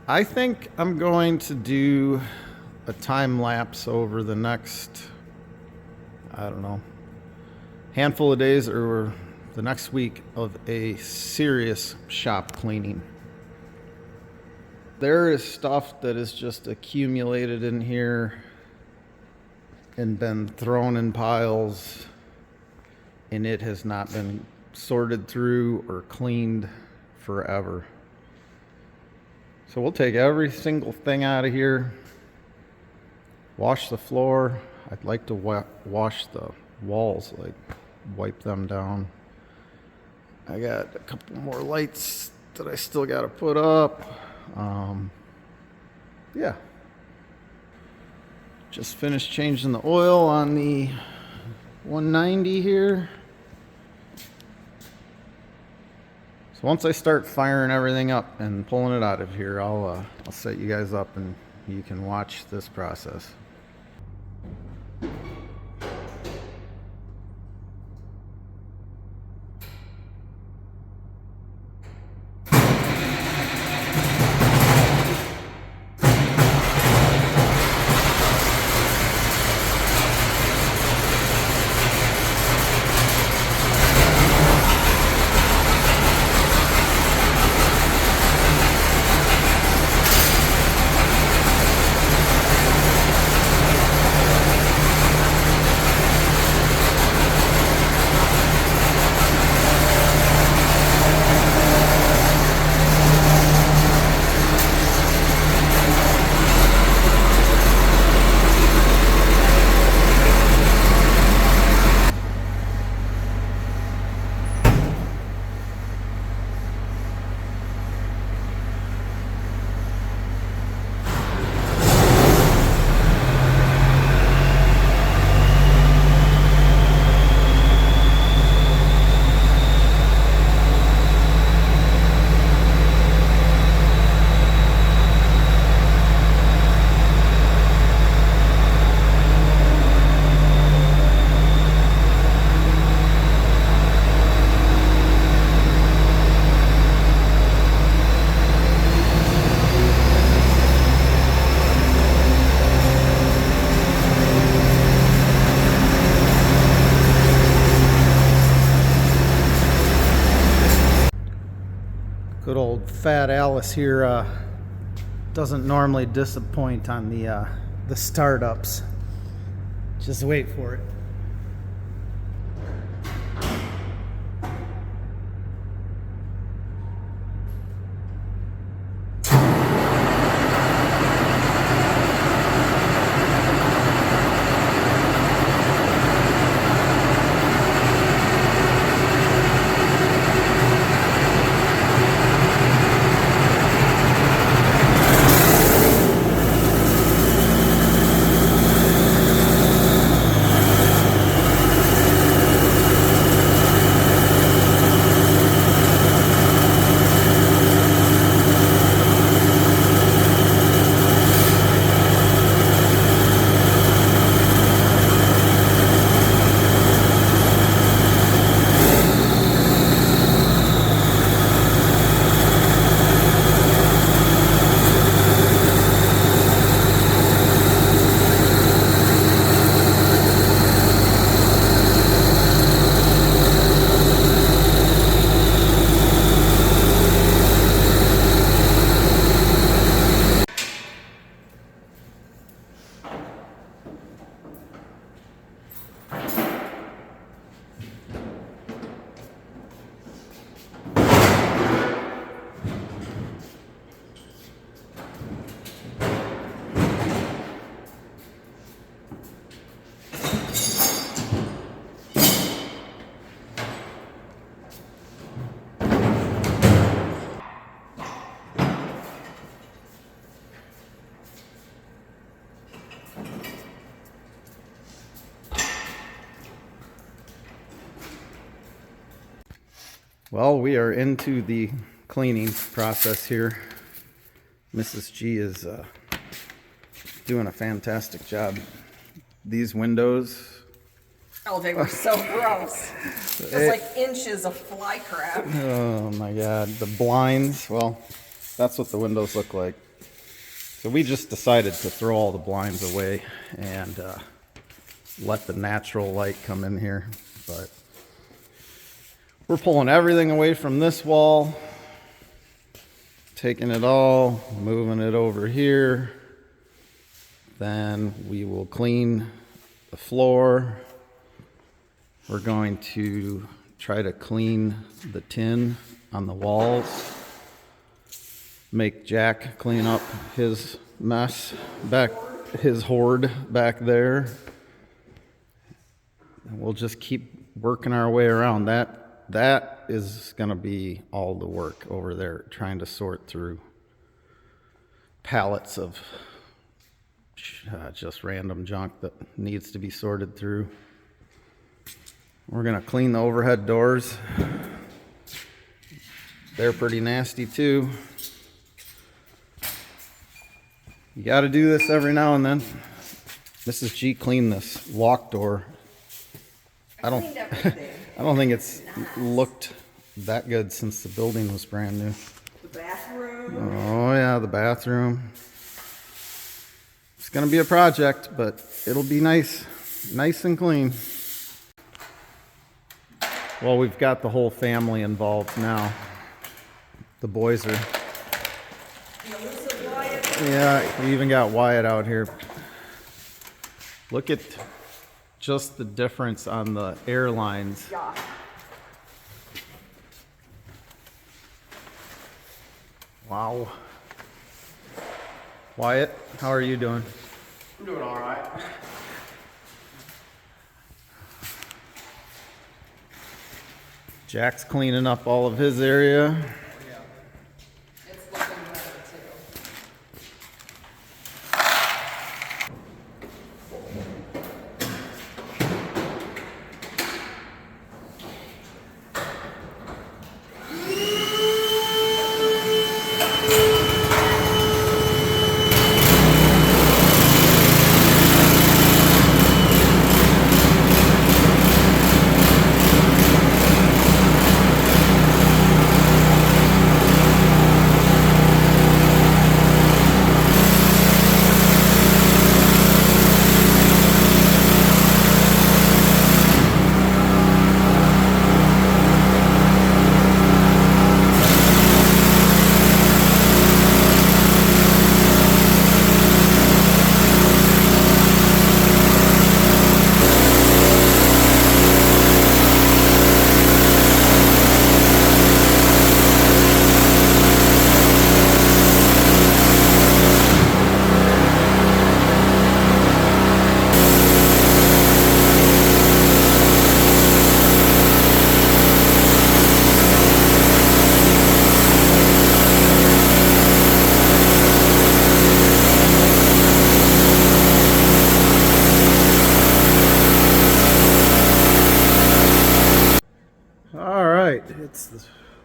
I think I'm going to do a time lapse over the next, I don't know, handful of days or the next week of a serious shop cleaning. There is stuff that is just accumulated in here and been thrown in piles, and it has not been sorted through or cleaned forever. So we'll take every single thing out of here, wash the floor. I'd like to wash the walls, like wipe them down. I got a couple more lights that I still got to put up. Yeah. Just finished changing the oil on the 190 here. So once I start firing everything up and pulling it out of here, I'll set you guys up and you can watch this process. Good old Fat Alice here doesn't normally disappoint on the startups. Just wait for it. Well, we are into the cleaning process here. Mrs. G is doing a fantastic job. These windows. Oh, they were so gross. It was like inches of fly crap. Oh my God. The blinds, well, that's what the windows look like. So we just decided to throw all the blinds away and let the natural light come in here. But we're pulling everything away from this wall, taking it all, moving it over here. Then we will clean the floor. We're going to try to clean the tin on the walls. Make Jack clean up his mess back, his hoard back there. And we'll just keep working our way around. That is going to be all the work over there, trying to sort through pallets of just random junk that needs to be sorted through. We're going to clean the overhead doors. They're pretty nasty too. You got to do this every now and then. Mrs. G cleaned this lock door. I don't think it's looked that good since the building was brand new. The bathroom. Oh yeah, the bathroom. It's gonna be a project, but it'll be nice and clean. Well, we've got the whole family involved now. The boys are. Yeah, we even got Wyatt out here. Look at just the difference on the airlines. Yeah. Wow. Wyatt, how are you doing? I'm doing all right. Jack's cleaning up all of his area. It's looking better too.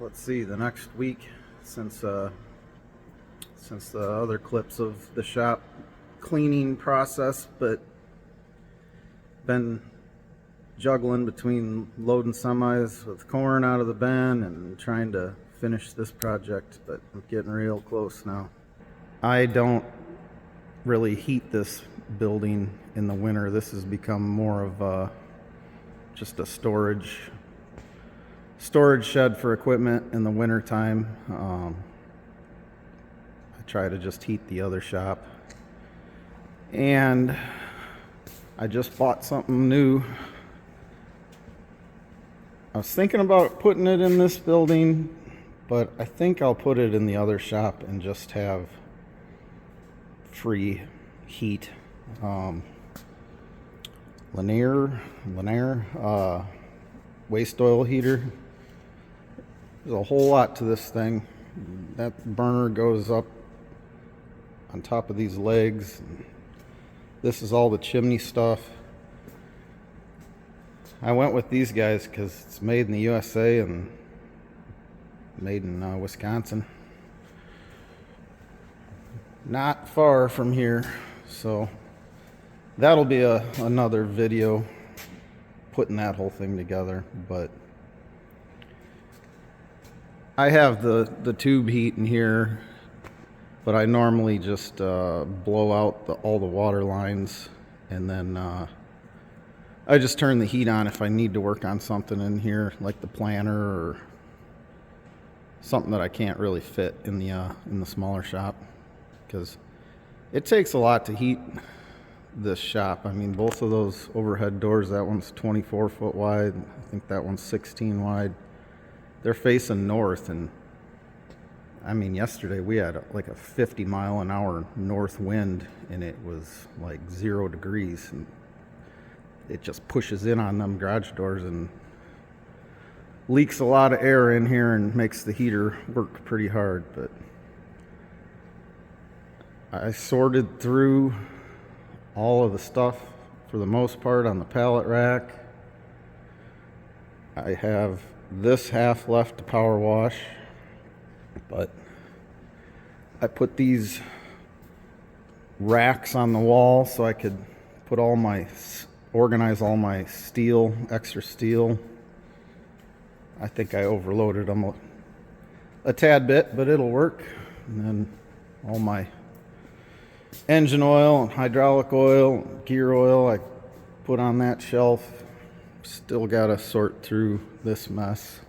Let's see, the next week since the other clips of the shop cleaning process, but been juggling between loading semis with corn out of the bin and trying to finish this project, but I'm getting real close now. I don't really heat this building in the winter. This has become more of just a storage shed for equipment in the winter time. I try to just heat the other shop, and I just bought something new. I was thinking about putting it in this building, but I think I'll put it in the other shop and just have free heat. Lanier waste oil heater. There's a whole lot to this thing. That burner goes up on top of these legs. This is all the chimney stuff. I went with these guys because it's made in the USA and made in Wisconsin. Not far from here, so that'll be another video putting that whole thing together. But I have the tube heat in here. But I normally just blow out all the water lines, and then I just turn the heat on if I need to work on something in here, like the planter or something that I can't really fit in the smaller shop, because it takes a lot to heat this shop. I mean, both of those overhead doors, that one's 24 foot wide, I think that one's 16 wide. They're facing north, and I mean, yesterday we had like a 50-mile-an-hour north wind, and it was like 0 degrees, and it just pushes in on them garage doors and leaks a lot of air in here and makes the heater work pretty hard. But I sorted through all of the stuff for the most part on the pallet rack. I have this half left to power wash, but I put these racks on the wall so I could put organize all my steel, extra steel. I think I overloaded them a tad bit, but it'll work. And then all my engine oil and hydraulic oil, gear oil, I put on that shelf. Still gotta sort through this mess.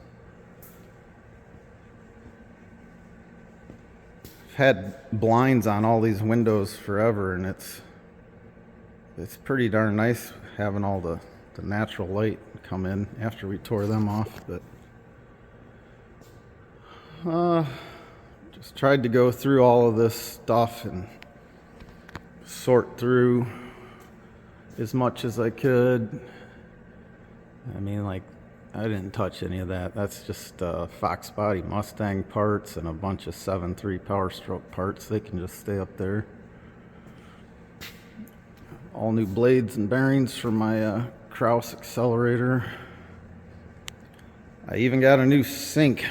I've had blinds on all these windows forever, and it's pretty darn nice having all the natural light come in after we tore them off. But just tried to go through all of this stuff and sort through as much as I could. I mean, like, I didn't touch any of that. That's just Fox Body Mustang parts and a bunch of 7.3 Power Stroke parts. They can just stay up there. All new blades and bearings for my Kraus accelerator. I even got a new sink.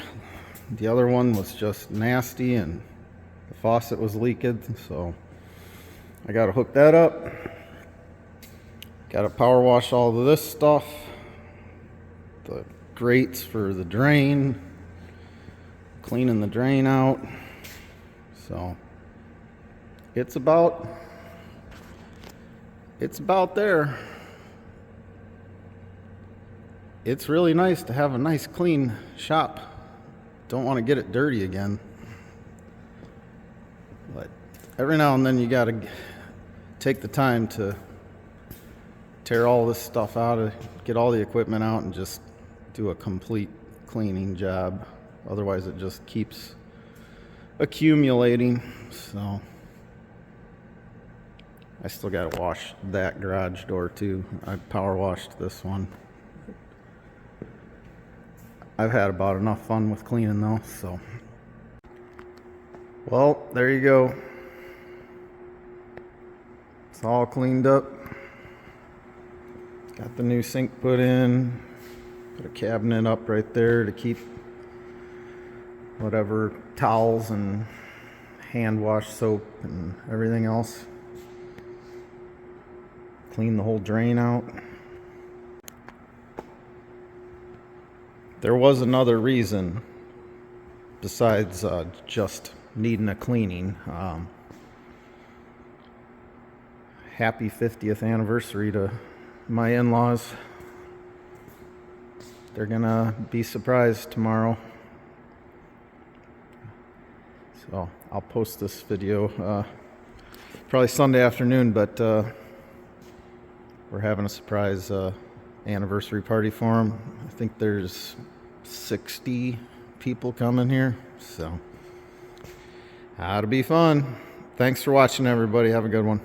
The other one was just nasty and the faucet was leaking, so I got to hook that up. Got to power wash all of this stuff. The grates for the drain, cleaning the drain out. So it's about there. It's really nice to have a nice clean shop. Don't want to get it dirty again. But every now and then you got to take the time to tear all this stuff out, get all the equipment out, and just do a complete cleaning job. Otherwise it just keeps accumulating. So I still got to wash that garage door too. I power washed this one. I've had about enough fun with cleaning though, so. Well, there you go. It's all cleaned up. Got the new sink put in. Put a cabinet up right there to keep whatever towels and hand wash soap and everything else. Clean the whole drain out. There was another reason besides just needing a cleaning. Happy 50th anniversary to my in-laws. They're gonna be surprised tomorrow. So I'll post this video probably Sunday afternoon, but we're having a surprise anniversary party for them. I think there's 60 people coming here, so it'll be fun. Thanks for watching, everybody. Have a good one.